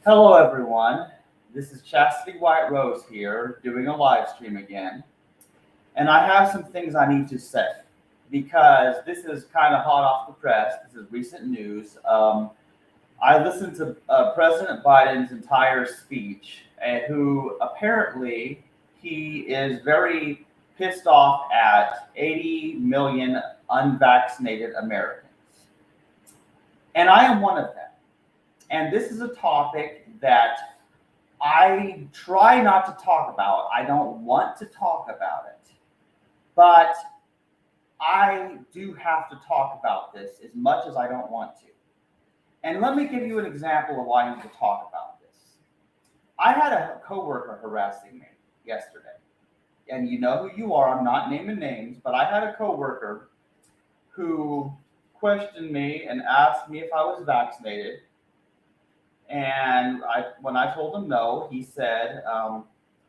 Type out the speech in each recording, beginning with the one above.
Hello, everyone. This is Chastity White Rose here doing a live stream again. And I have some things I need to say because this is kind of hot off the press. This is recent news. I listened to President Biden's entire speech, who apparently he is very pissed off at 80 million unvaccinated Americans. And I am one of them. And this is a topic that I try not to talk about. I don't want to talk about it. But I do have to talk about this as much as I don't want to. And let me give you an example of why I need to talk about this. I had a coworker harassing me yesterday. And you know who you are. I'm not naming names, but I had a coworker who questioned me and asked me if I was vaccinated. And when I told him no, he said,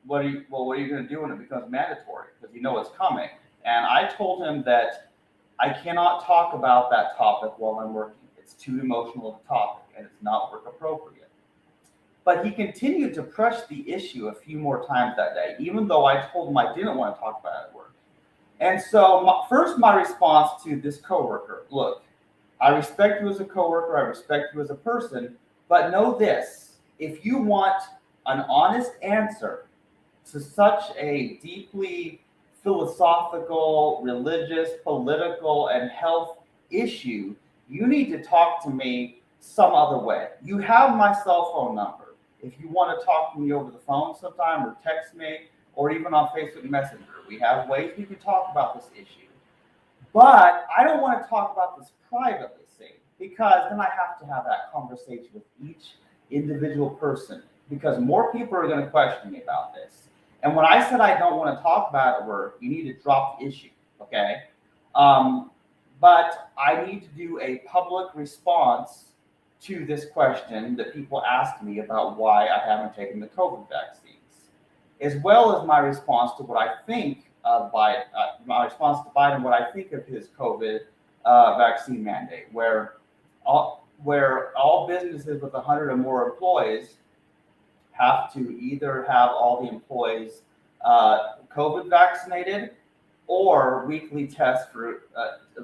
what are you going to do when it becomes mandatory? Because you know it's coming. And I told him that I cannot talk about that topic while I'm working. It's too emotional a topic and it's not work appropriate. But he continued to press the issue a few more times that day, even though I told him I didn't want to talk about it at work. And so, my response to this coworker: look, I respect you as a coworker, I respect you as a person, but know this: if you want an honest answer to such a deeply philosophical, religious, political, and health issue, you need to talk to me some other way. You have my cell phone number. If you want to talk to me over the phone sometime or text me or even on Facebook Messenger, we have ways we can talk about this issue. But I don't want to talk about this privately, see, because then I have to have that conversation with each individual person because more people are going to question me about this. And when I said I don't want to talk about it at work, you need to drop the issue, okay? But I need to do a public response to this question that people ask me about why I haven't taken the COVID vaccines, as well as my response to what I think of Biden, my response to Biden, what I think of his COVID vaccine mandate, where all businesses with 100 or more employees have to either have all the employees COVID vaccinated or weekly tests for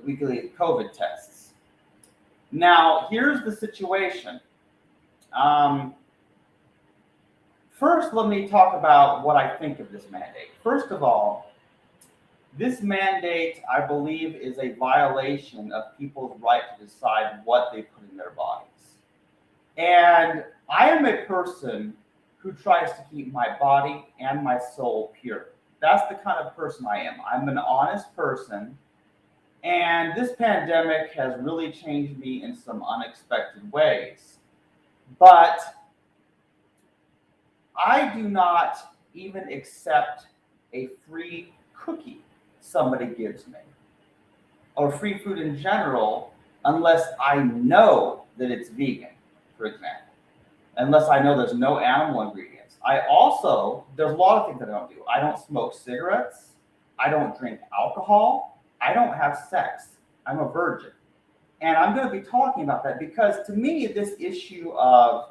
weekly COVID tests. Now, here's the situation. First, let me talk about what I think of this mandate. First of all, this mandate, I believe, is a violation of people's right to decide what they put in their bodies. And I am a person who tries to keep my body and my soul pure. That's the kind of person I am. I'm an honest person. And this pandemic has really changed me in some unexpected ways. But I do not even accept a free cookie somebody gives me or free food in general unless I know that it's vegan, for example, unless I know there's no animal ingredients. There's a lot of things that I don't do. I don't smoke cigarettes. I don't drink alcohol. I don't have sex. I'm a virgin. And I'm going to be talking about that because to me, this issue of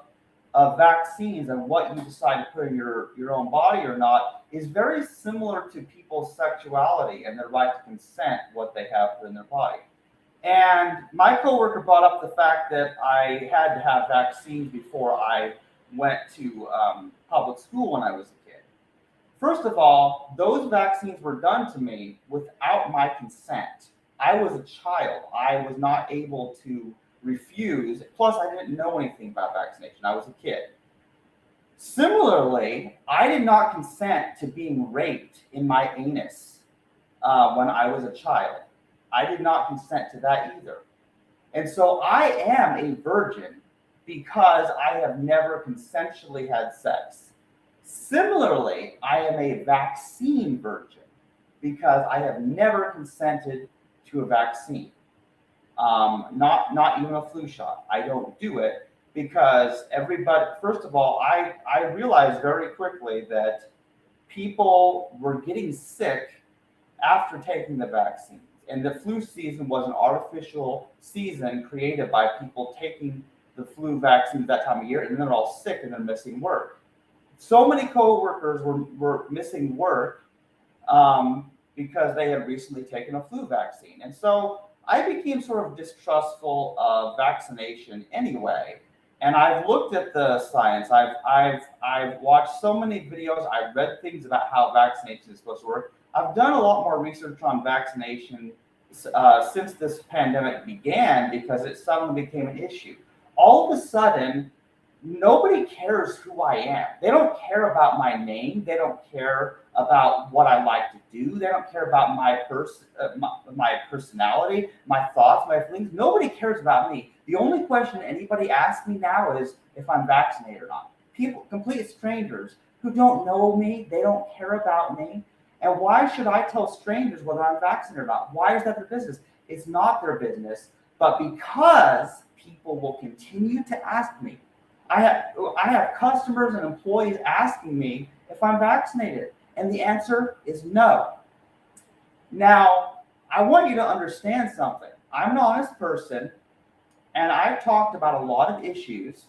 vaccines and what you decide to put in your own body or not is very similar to people's sexuality and their right to consent what they have put in their body. And my coworker brought up the fact that I had to have vaccines before I went to public school when I was a kid. First of all, those vaccines were done to me without my consent. I was a child. I was not able to refuse. Plus, I didn't know anything about vaccination. I was a kid. Similarly, I did not consent to being raped in my anus when I was a child. I did not consent to that either. And so I am a virgin because I have never consensually had sex. Similarly, I am a vaccine virgin because I have never consented to a vaccine. Not even a flu shot. I don't do it because everybody, first of all, I realized very quickly that people were getting sick after taking the vaccines. And the flu season was an artificial season created by people taking the flu vaccines that time of year, and then they're all sick and they're missing work. So many coworkers were missing work because they had recently taken a flu vaccine. And so I became sort of distrustful of vaccination anyway. And I've looked at the science. I've watched so many videos. I've read things about how vaccination is supposed to work. I've done a lot more research on vaccination since this pandemic began because it suddenly became an issue. All of a sudden, nobody cares who I am. They don't care about my name. They don't care about what I like to do. They don't care about my personality, my thoughts, my feelings. Nobody cares about me. The only question anybody asks me now is if I'm vaccinated or not. People, complete strangers who don't know me, they don't care about me. And why should I tell strangers whether I'm vaccinated or not? Why is that their business? It's not their business, but because people will continue to ask me. I have customers and employees asking me if I'm vaccinated, and the answer is no. Now, I want you to understand something. I'm an honest person, and I've talked about a lot of issues,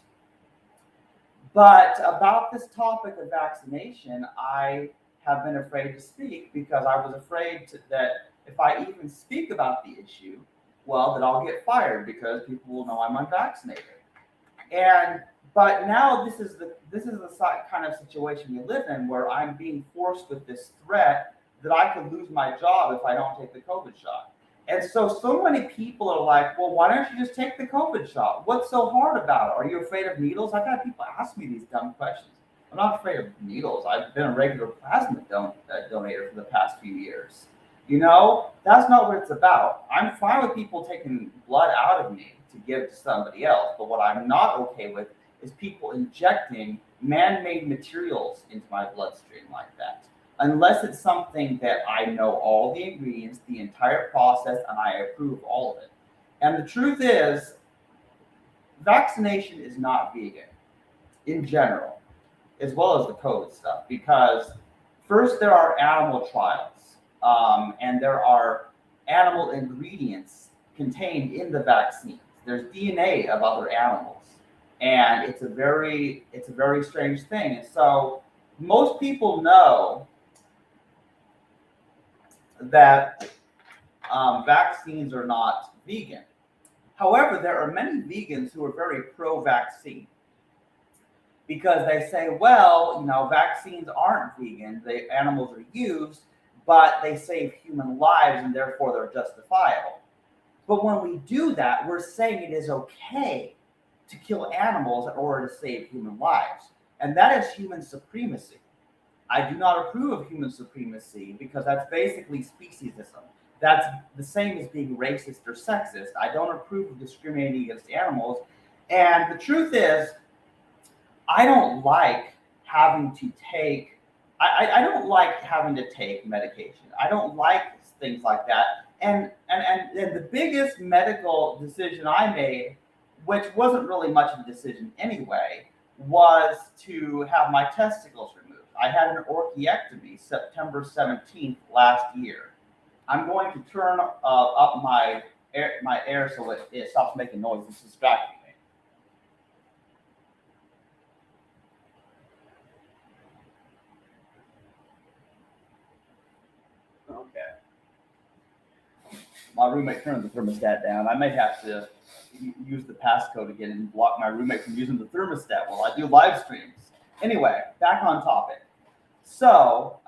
but about this topic of vaccination, I have been afraid to speak because I was afraid that if I even speak about the issue, well, that I'll get fired because people will know I'm unvaccinated. But now this is the kind of situation we live in where I'm being forced with this threat that I could lose my job if I don't take the COVID shot. And so many people are like, well, why don't you just take the COVID shot? What's so hard about it? Are you afraid of needles? I've had people ask me these dumb questions. I'm not afraid of needles. I've been a regular plasma donator for the past few years. You know, that's not what it's about. I'm fine with people taking blood out of me to give to somebody else. But what I'm not okay with is people injecting man-made materials into my bloodstream like that. Unless it's something that I know all the ingredients, the entire process, and I approve all of it. And the truth is, vaccination is not vegan in general, as well as the COVID stuff, because first there are animal trials, and there are animal ingredients contained in the vaccines. There's DNA of other animals, and it's a very strange thing. And so most people know that vaccines are not vegan. However, there are many vegans who are very pro-vaccine because they say, well, you know, vaccines aren't vegan. The animals are used, but they save human lives and therefore they're justifiable. But when we do that, we're saying it is okay to kill animals in order to save human lives. And that is human supremacy. I do not approve of human supremacy because that's basically speciesism. That's the same as being racist or sexist. I don't approve of discriminating against animals. And the truth is, I don't like having to take, I don't like having to take medication. I don't like things like that. And the biggest medical decision I made, which wasn't really much of a decision anyway, was to have my testicles removed. I had an orchiectomy September 17th last year. I'm going to turn up my air so it stops making noise. It's distracting me. Okay. My roommate turned the thermostat down. I may have to use the passcode again and block my roommate from using the thermostat while I do live streams. Anyway, back on topic. So,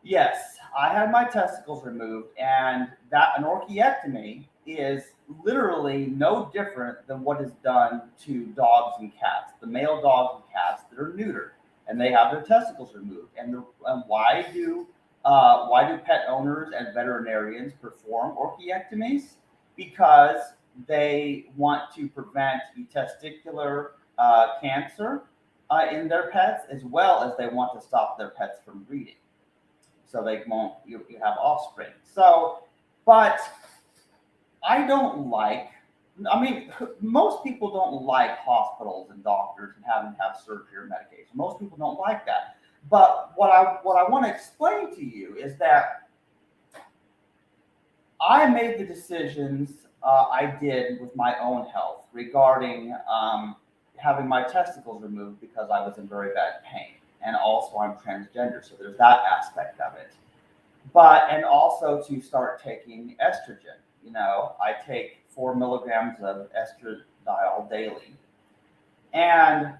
yes, I had my testicles removed, and that an orchiectomy is literally no different than what is done to dogs and cats, the male dogs and cats that are neutered, and they have their testicles removed. And why do pet owners and veterinarians perform orchiectomies? Because they want to prevent the testicular cancer in their pets, as well as they want to stop their pets from breeding, so they won't you have offspring. So, but I don't like. I mean, most people don't like hospitals and doctors and having to have surgery or medication. Most people don't like that. But what I want to explain to you is that I made the decisions I did with my own health regarding having my testicles removed because I was in very bad pain. And also I'm transgender, so there's that aspect of it. And also to start taking estrogen. I take 4 milligrams of estradiol daily. And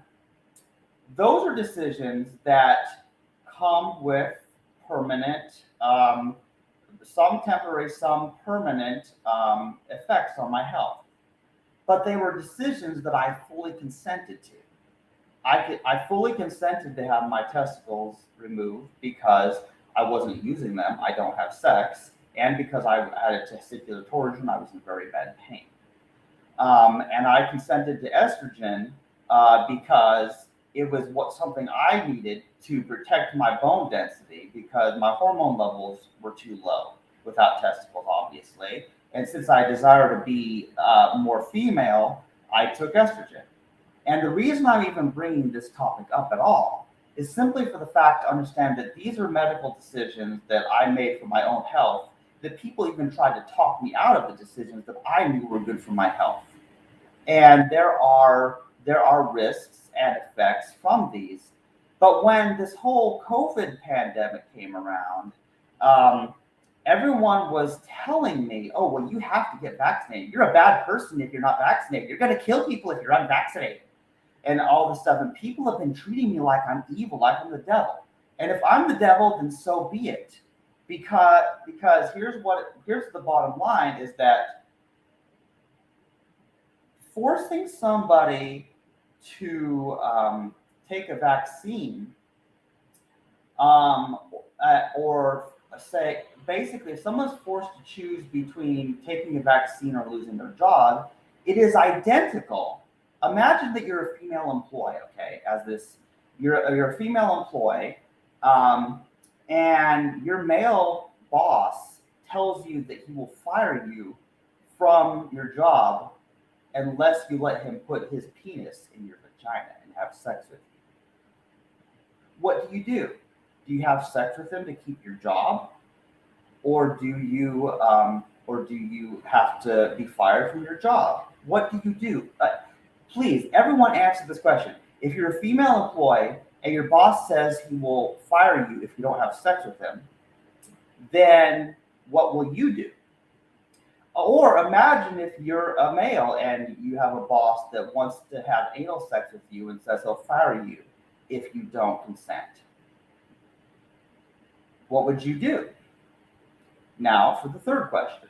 those are decisions that come with permanent, some temporary, some permanent effects on my health. But they were decisions that I fully consented to. I fully consented to have my testicles removed because I wasn't using them. I don't have sex, and because I had a testicular torsion, I was in very bad pain. And I consented to estrogen because it was something I needed to protect my bone density because my hormone levels were too low without testicles, obviously. And since I desire to be more female, I took estrogen. And the reason I'm even bringing this topic up at all is simply for the fact to understand that these are medical decisions that I made for my own health, that people even tried to talk me out of the decisions that I knew were good for my health. And there are risks and effects from these. But when this whole COVID pandemic came around, everyone was telling me, oh, well, you have to get vaccinated. You're a bad person if you're not vaccinated. You're going to kill people if you're unvaccinated. And all this stuff. And people have been treating me like I'm evil, like I'm the devil. And if I'm the devil, then so be it. Because here's the bottom line is that forcing somebody to take a vaccine or say, basically, if someone's forced to choose between taking a vaccine or losing their job, it is identical. Imagine that you're a female employee, okay? You're a female employee, and your male boss tells you that he will fire you from your job unless you let him put his penis in your vagina and have sex with you. What do? Do you have sex with him to keep your job, or do you have to be fired from your job? What do? Please, everyone answer this question. If you're a female employee and your boss says he will fire you if you don't have sex with him, then what will you do? Or imagine if you're a male and you have a boss that wants to have anal sex with you and says he'll fire you if you don't consent. What would you do? Now for the third question.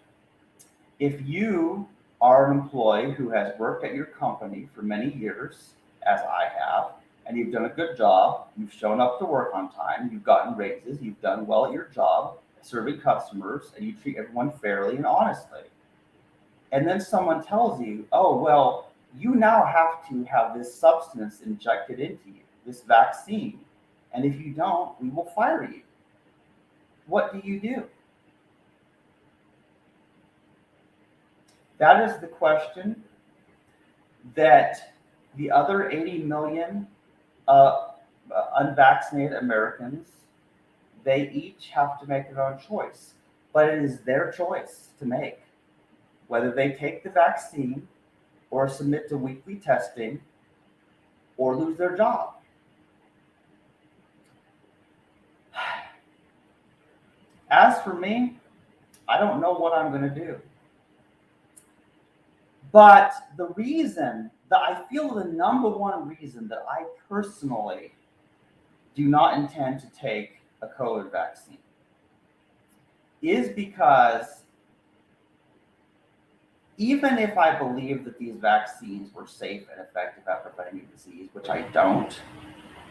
If you are an employee who has worked at your company for many years, as I have, and you've done a good job, you've shown up to work on time, you've gotten raises, you've done well at your job, serving customers, and you treat everyone fairly and honestly. And then someone tells you, oh, well, you now have to have this substance injected into you, this vaccine. And if you don't, we will fire you. What do? That is the question that the other 80 million unvaccinated Americans, they each have to make their own choice. But it is their choice to make, whether they take the vaccine or submit to weekly testing or lose their job. As for me, I don't know what I'm going to do. But the reason that I feel the number one reason that I personally do not intend to take a COVID vaccine is because even if I believe that these vaccines were safe and effective at preventing disease, which I don't,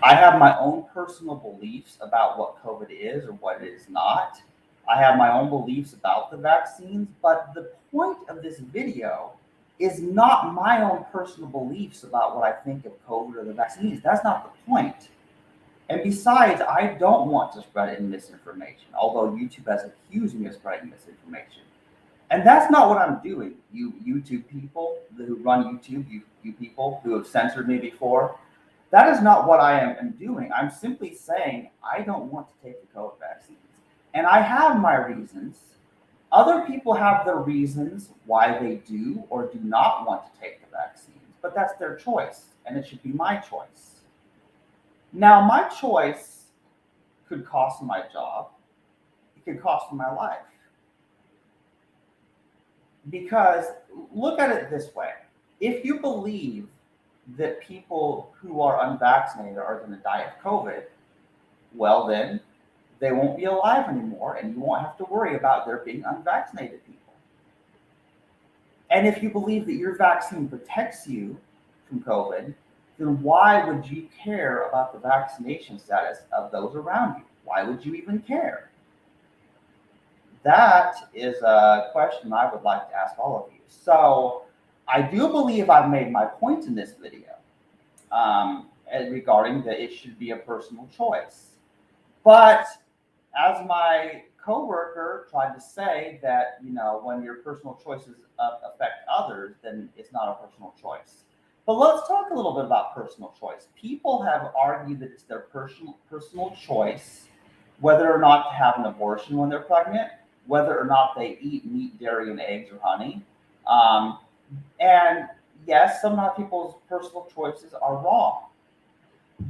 I have my own personal beliefs about what COVID is or what it is not. I have my own beliefs about the vaccines, but the point of this video is not my own personal beliefs about what I think of COVID or the vaccines. That's not the point. And besides, I don't want to spread any misinformation, although YouTube has accused me of spreading misinformation. And that's not what I'm doing. You YouTube people who run YouTube, you people who have censored me before, that is not what I am doing. I'm simply saying I don't want to take the COVID vaccines. And I have my reasons. Other people have their reasons why they do or do not want to take the vaccines, but that's their choice, and it should be my choice. Now, my choice could cost my job, it could cost my life. Because look at it this way, if you believe that people who are unvaccinated are going to die of COVID, well, then they won't be alive anymore, and you won't have to worry about there being unvaccinated people. And if you believe that your vaccine protects you from COVID, then why would you care about the vaccination status of those around you? Why would you even care? That is a question I would like to ask all of you. So I do believe I've made my point in this video regarding that it should be a personal choice. But as my coworker tried to say that, when your personal choices affect others, then it's not a personal choice. But let's talk a little bit about personal choice. People have argued that it's their personal choice whether or not to have an abortion when they're pregnant, whether or not they eat meat, dairy, and eggs or honey. And yes, some people's personal choices are wrong.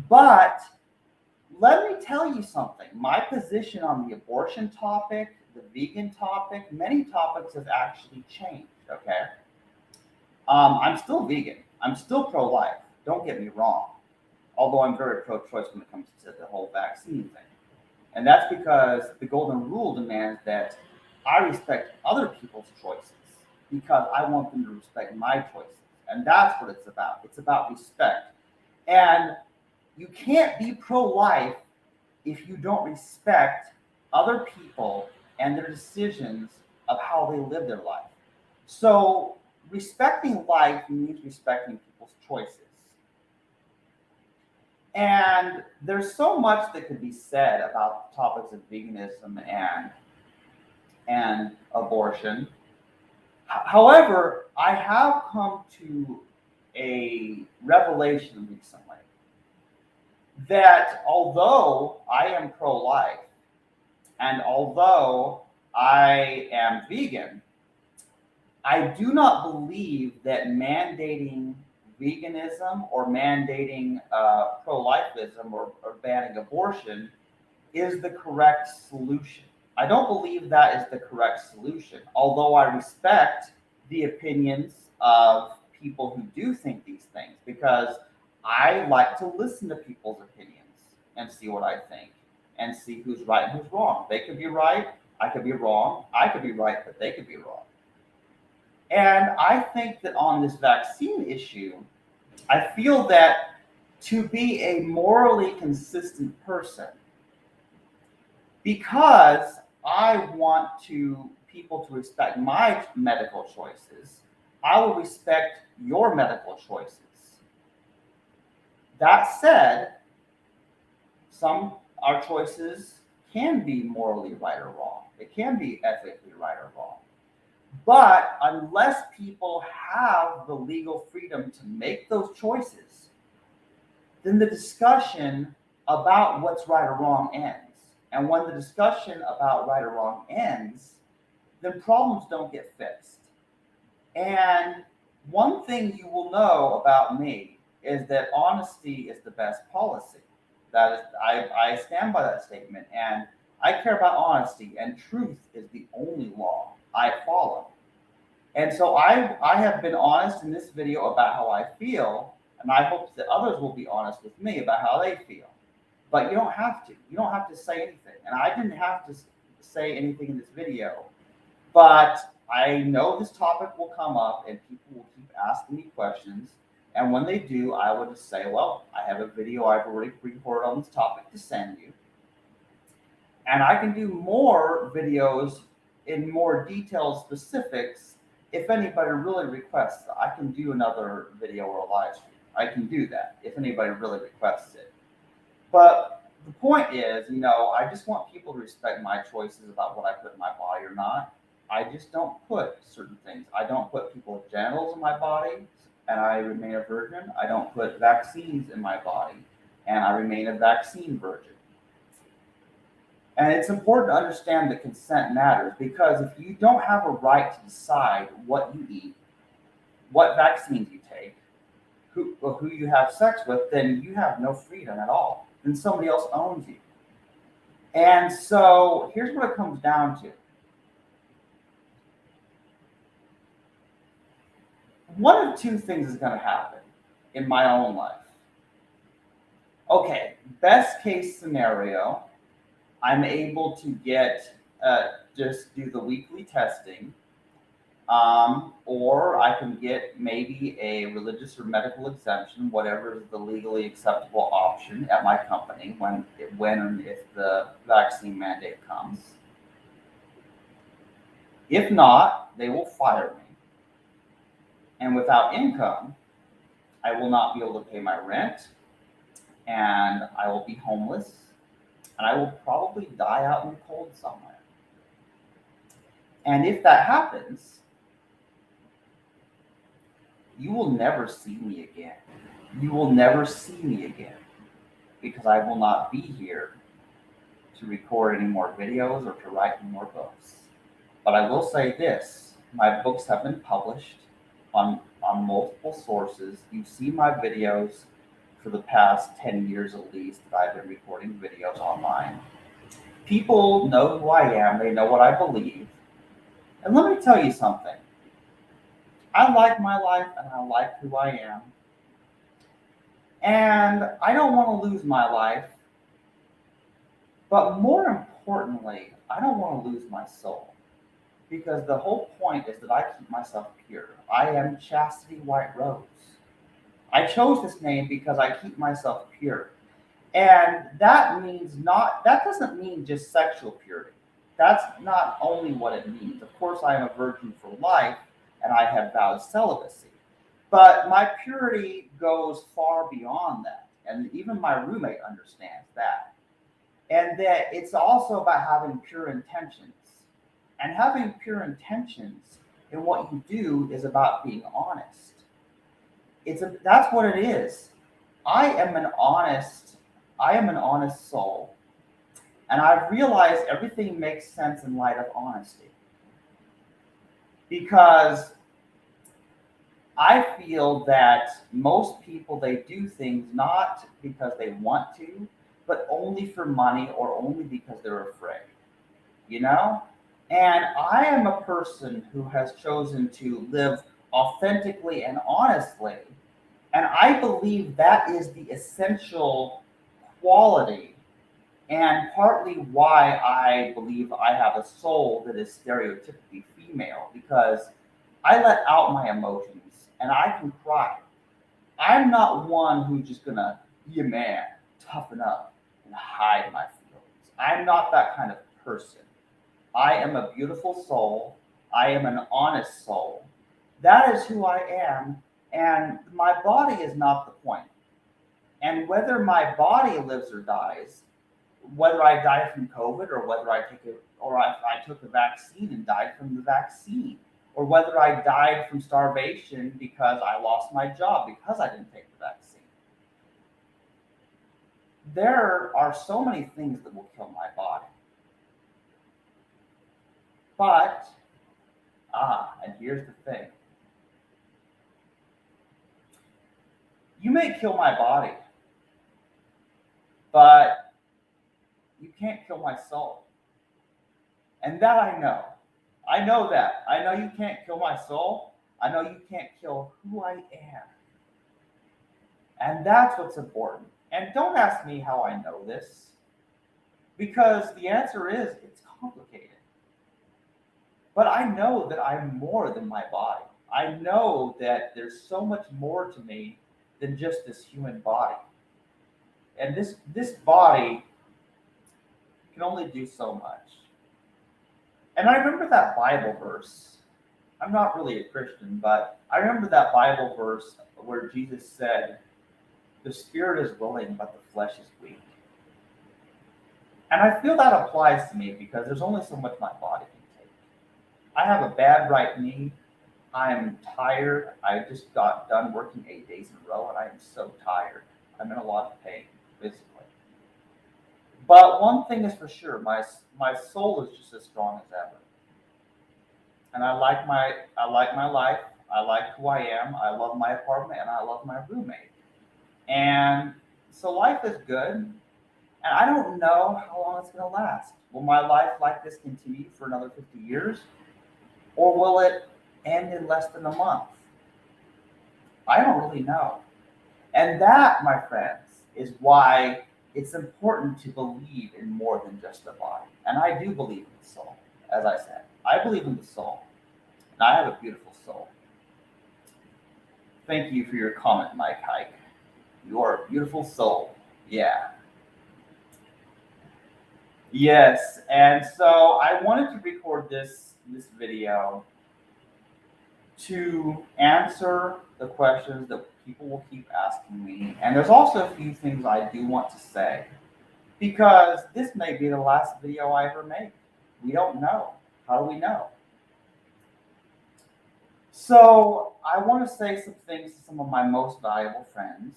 But let me tell you something. My position on the abortion topic, the vegan topic, many topics have actually changed, okay? I'm still vegan. I'm still pro-life. Don't get me wrong. Although I'm very pro-choice when it comes to the whole vaccine thing. And that's because the golden rule demands that I respect other people's choices because I want them to respect my choices. And that's what it's about. It's about respect. And you can't be pro-life if you don't respect other people and their decisions of how they live their life. So respecting life means respecting people's choices. And there's so much that could be said about topics of veganism and abortion. However, I have come to a revelation recently that although I am pro-life and although I am vegan, I do not believe that mandating veganism or mandating pro-lifism or banning abortion is the correct solution. I don't believe that is the correct solution, although I respect the opinions of people who do think these things because I like to listen to people's opinions and see what I think and see who's right and who's wrong. They could be right, I could be wrong, I could be right, but they could be wrong. And I think that on this vaccine issue, I feel that to be a morally consistent person, because I want people to respect my medical choices, I will respect your medical choices. That said, our choices can be morally right or wrong. It can be ethically right or wrong. But unless people have the legal freedom to make those choices, then the discussion about what's right or wrong ends. And when the discussion about right or wrong ends, then problems don't get fixed. And one thing you will know about me is that honesty is the best policy. That is, I stand by that statement, and I care about honesty, and truth is the only law I follow. And so I have been honest in this video about how I feel, and I hope that others will be honest with me about how they feel. But you don't have to. You don't have to say anything. And I didn't have to say anything in this video. But I know this topic will come up, and people will keep asking me questions. And when they do, I will just say, well, I have a video I've already recorded on this topic to send you. And I can do more videos in more detailed specifics if anybody really requests. I can do another video or a live stream. I can do that if anybody really requests it. But the point is, I just want people to respect my choices about what I put in my body or not. I just don't put certain things. I don't put people's genitals in my body, and I remain a virgin. I don't put vaccines in my body, and I remain a vaccine virgin. And it's important to understand that consent matters, because if you don't have a right to decide what you eat, what vaccines you take, who you have sex with, then you have no freedom at all. Then somebody else owns you. And so here's what it comes down to. One of two things is going to happen in my own life. Okay, best case scenario, I'm able to get just do the weekly testing, or I can get maybe a religious or medical exemption, whatever is the legally acceptable option at my company when and if the vaccine mandate comes. If not, they will fire me. And without income, I will not be able to pay my rent, and I will be homeless, and I will probably die out in the cold somewhere. And if that happens, you will never see me again. You will never see me again, because I will not be here to record any more videos or to write any more books. But I will say this, my books have been published on multiple sources. You've seen my videos for the past 10 years at least that I've been recording videos online. People know who I am, they know what I believe. And let me tell you something. I like my life and I like who I am. And I don't want to lose my life. But more importantly, I don't want to lose my soul. Because the whole point is that I keep myself pure. I am Chastity White Rose. I chose this name because I keep myself pure. And that doesn't mean just sexual purity. That's not only what it means. Of course, I am a virgin for life and I have vowed celibacy. But my purity goes far beyond that. And even my roommate understands that. And that it's also about having pure intentions. And having pure intentions in what you do is about being honest. That's what it is. I am an honest soul. And I've realized everything makes sense in light of honesty. Because I feel that most people, they do things not because they want to, but only for money or only because they're afraid. You know? And I am a person who has chosen to live authentically and honestly. And I believe that is the essential quality and partly why I believe I have a soul that is stereotypically female, because I let out my emotions and I can cry. I'm not one who's just going to be a man, toughen up, and hide my feelings. I'm not that kind of person. I am a beautiful soul. I am an honest soul. That is who I am. And my body is not the point. And whether my body lives or dies, whether I die from COVID or whether I took a vaccine and died from the vaccine, or whether I died from starvation because I lost my job because I didn't take the vaccine. There are so many things that will kill my body. But, and here's the thing. You may kill my body, but you can't kill my soul. And that I know. I know that. I know you can't kill my soul. I know you can't kill who I am. And that's what's important. And don't ask me how I know this, because the answer is it's complicated. But I know that I'm more than my body. I know that there's so much more to me than just this human body. And this body can only do so much. And I remember that Bible verse. I'm not really a Christian, but I remember that Bible verse where Jesus said, "The spirit is willing, but the flesh is weak." And I feel that applies to me because there's only so much my body can take. I have a bad right knee. I am tired. I just got done working 8 days in a row, and I am so tired. I'm in a lot of pain physically. But one thing is for sure, my soul is just as strong as ever. And I like my life. I like who I am. I love my apartment and I love my roommate. And so life is good. And I don't know how long it's going to last. Will my life like this continue for another 50 years? Or will it end in less than a month? I don't really know. And that, my friends, is why it's important to believe in more than just the body. And I do believe in the soul, as I said. I believe in the soul. And I have a beautiful soul. Thank you for your comment, Mike Hike. You are a beautiful soul. Yeah. Yes. And so I wanted to record this video to answer the questions that people will keep asking me. And there's also a few things I do want to say because this may be the last video I ever make. We don't know. How do we know? So I want to say some things to some of my most valuable friends,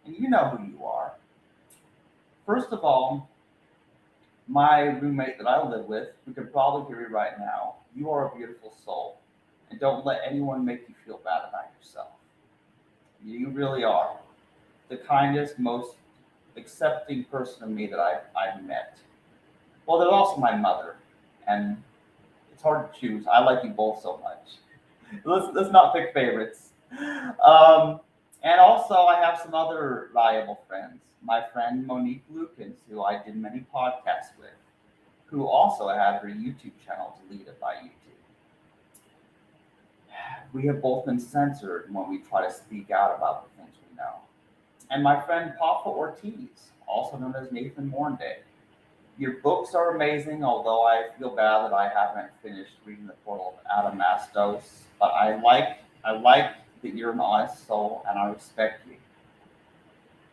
and you know who you are. First of all, my roommate that I live with, who can probably hear me right now, you are a beautiful soul. And don't let anyone make you feel bad about yourself. You really are the kindest, most accepting person of me that I've met. Well, there's also my mother, and it's hard to choose. I like you both so much. Let's not pick favorites. Um, and also, I have some other valuable friends. My friend Monique Lukens, who I did many podcasts with, who also had her YouTube channel deleted by YouTube. We have both been censored when we try to speak out about the things we know. And my friend Papa Ortiz, also known as Nathan Mornday. Your books are amazing, although I feel bad that I haven't finished reading The Portal of Adamastos. But I like that you're an honest soul, and I respect you.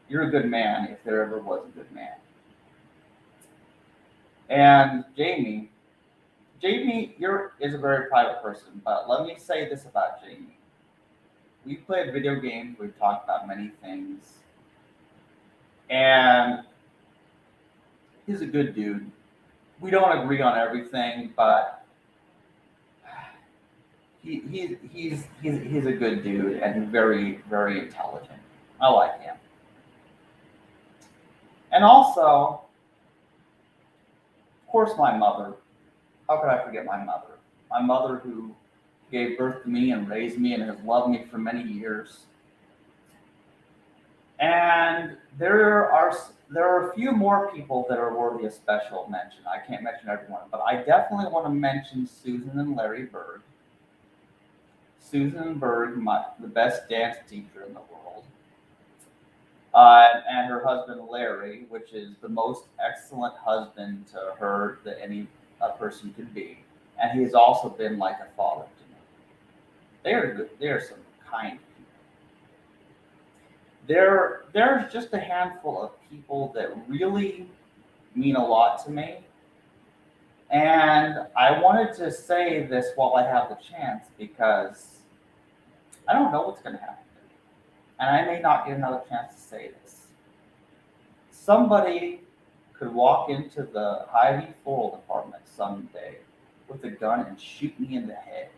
You're a good man, if there ever was a good man. And Jamie, is a very private person, but let me say this about Jamie. We've played video games, we've talked about many things, and he's a good dude. We don't agree on everything, but he's a good dude and very, very intelligent. I like him. And also, of course, my mother. How could I forget my mother? My mother who gave birth to me and raised me and has loved me for many years. And there are a few more people that are worthy of special mention. I can't mention everyone, but I definitely want to mention Susan and Larry Berg. Susan Berg, the best dance teacher in the world, and her husband Larry, which is the most excellent husband to her that any a person could be, and he has also been like a father to me. They are good. They are some kind people. There's just a handful of people that really mean a lot to me, and I wanted to say this while I have the chance because I don't know what's going to happen to me, and I may not get another chance to say this. Somebody could walk into the Hy-Vee floral department someday with a gun and shoot me in the head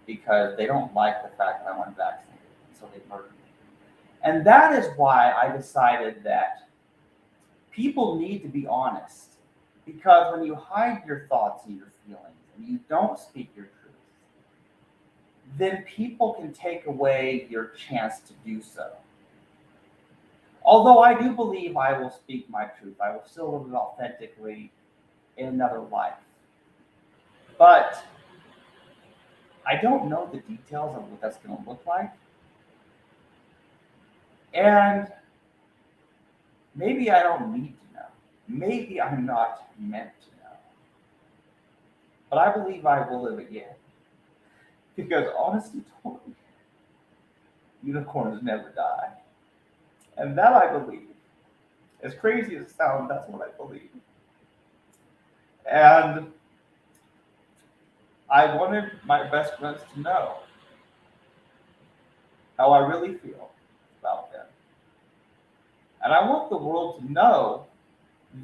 because they don't like the fact that I'm unvaccinated, and so they murder me. And that is why I decided that people need to be honest. Because when you hide your thoughts and your feelings and you don't speak your truth, then people can take away your chance to do so. Although I do believe I will speak my truth, I will still live it authentically in another life. But I don't know the details of what that's going to look like. And maybe I don't need to know. Maybe I'm not meant to know. But I believe I will live again. Because honesty told me unicorns never die. And that I believe. As crazy as it sounds, that's what I believe. And I wanted my best friends to know how I really feel about them. And I want the world to know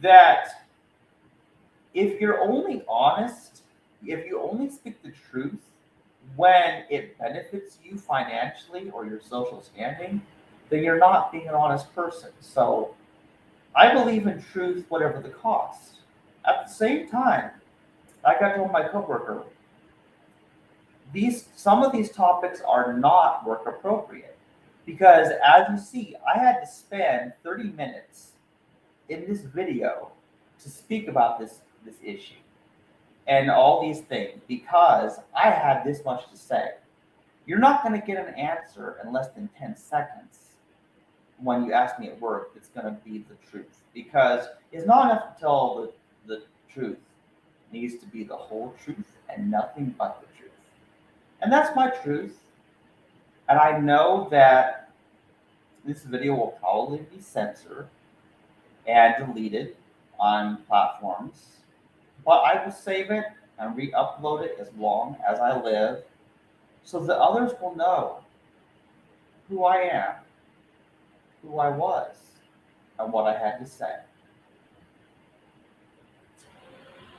that if you're only honest, if you only speak the truth when it benefits you financially or your social standing, then you're not being an honest person. So I believe in truth, whatever the cost. At the same time, like I told my coworker, some of these topics are not work appropriate because, as you see, I had to spend 30 minutes in this video to speak about this issue and all these things because I had this much to say. You're not going to get an answer in less than 10 seconds when you ask me at work. It's going to be the truth because it's not enough to tell the truth. It needs to be the whole truth and nothing but the truth. And that's my truth. And I know that this video will probably be censored and deleted on platforms, but I will save it and re-upload it as long as I live so that others will know who I am, who I was, and what I had to say.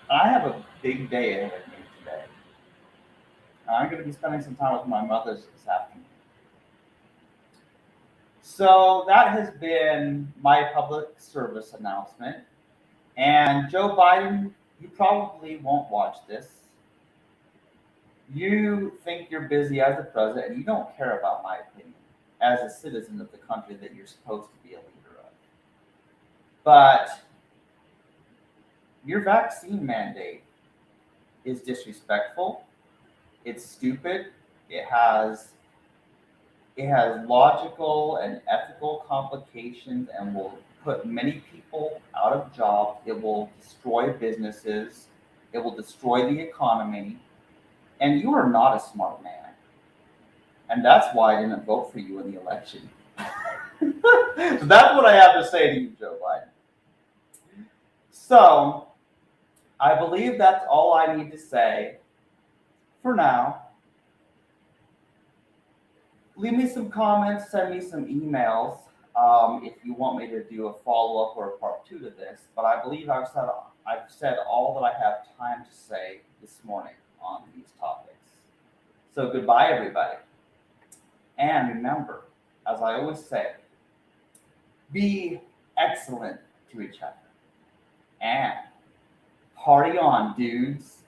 And I have a big day ahead of me today. I'm going to be spending some time with my mother this afternoon. So that has been my public service announcement. And Joe Biden, you probably won't watch this. You think you're busy as the president and you don't care about my opinion as a citizen of the country that you're supposed to be a leader of. But your vaccine mandate is disrespectful. It's stupid. It has logical and ethical complications and will put many people out of jobs. It will destroy businesses. It will destroy the economy. And you are not a smart man. And that's why I didn't vote for you in the election. So that's what I have to say to you, Joe Biden. So I believe that's all I need to say for now. Leave me some comments, send me some emails if you want me to do a follow-up or a part 2 to this. But I believe I've said all that I have time to say this morning on these topics. So goodbye, everybody. And remember, as I always say, be excellent to each other. And party on, dudes.